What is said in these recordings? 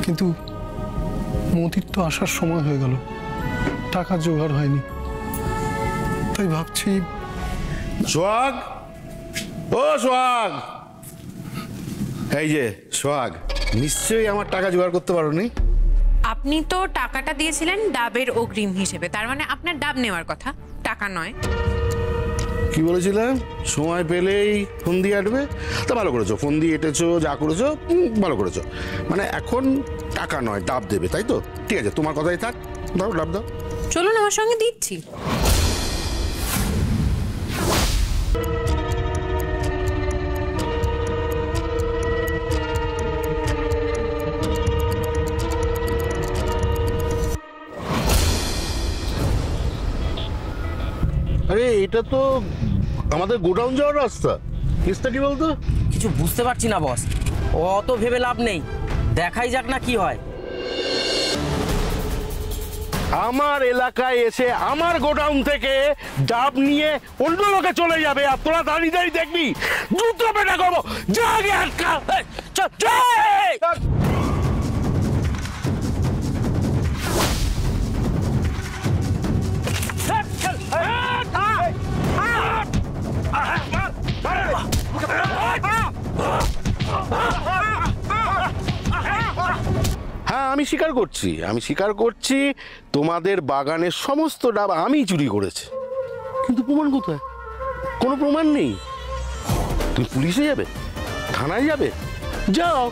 কিন্তু মতির তো আসার সময় হয়ে গেল, টাকা জোগাড় হয়নি, তাই ভাবছি। সোহাগ, ও সোহাগ, এই যে সোহাগ, নিশ্চয়ই আমার টাকা জোগাড় করতে পারোনি। আপনি তো টাকাটা দিয়েছিলেন ডাবের অগ্রিম হিসেবে, তার মানে আপনার ডাব নেওয়ার কথা, টাকা নয়। কি বলেছিলাম? সময় পেলেই ফোন দিয়ে আটবে। তা ভালো করেছো, ফোন দিয়ে এটেছো, যা করেছো ভালো করেছো। মানে এখন টাকা নয়, ডাব দেবে, তাই তো? ঠিক আছে, তোমার কথাই থাক, দাও ডাব দাও। চলুন আমার সঙ্গে দিচ্ছি। আরে এটা তো আমাদের গোডাউন যাওয়ার রাস্তা। কেসটা কি বলতো? কিছু বুঝতে পারছি না বস, অত ভেবে লাভ নেই, দেখাই যাক না কি হয়। আমার এলাকায় এসে আমার গোডাউন থেকে ডাব নিয়ে অন্য লোকে চলে যাবে, আর তোরা দাঁড়িয়ে দাঁড়িয়ে দেখবি, দ্রুত বেটা করবো। যা আগে আটকা। হ্যাঁ, আমি স্বীকার করছি তোমাদের বাগানের সমস্ত ডাব আমি চুরি করেছি, কিন্তু প্রমাণ কোথায়? কোনো প্রমাণ নেই। তুমি পুলিশে যাবে, থানায় যাবে, যাও,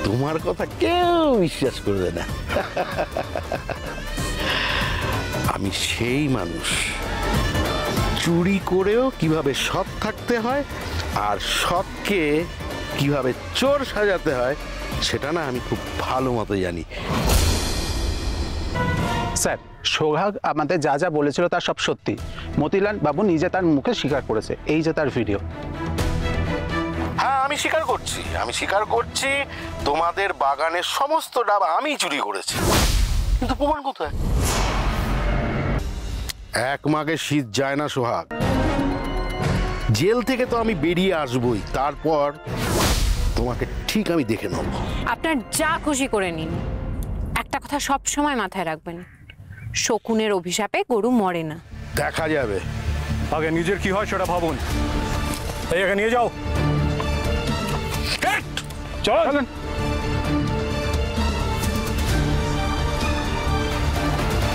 তোমার কথা কেউ বিশ্বাস করবে না। আমি সেই মানুষ, চুরি করেও কিভাবে সৎ থাকতে হয় আর সৎকে কিভাবে চোর সাজাতে হয় সেটা না আমি খুব ভালো মতো জানি। স্যার, সোহাগ আমাদের যা যা বলেছিল তার সব সত্যি। মতিলাল বাবু নিজে তার মুখে স্বীকার করেছে, এই যে তার ভিডিও। হ্যাঁ, আমি স্বীকার করছি তোমাদের বাগানের সমস্ত ডাব আমি চুরি করেছি, কিন্তু প্রমাণ কোথায়? এক মাঘে শীত যায় না সোহাগ, জেল থেকে তো আমি বেরিয়ে আসবই, তারপর তোমাকে ঠিক আমি দেখে নেব। আপনার যা খুশি করে নিন, একটা কথা সব সময় মাথায় রাখবেন, শকুনের অভিশাপে গরু মরে না। দেখা যাবে। আগে নিজের কি হয় সেটা ভাবুন। এই এখানে নিয়ে যাও। চল।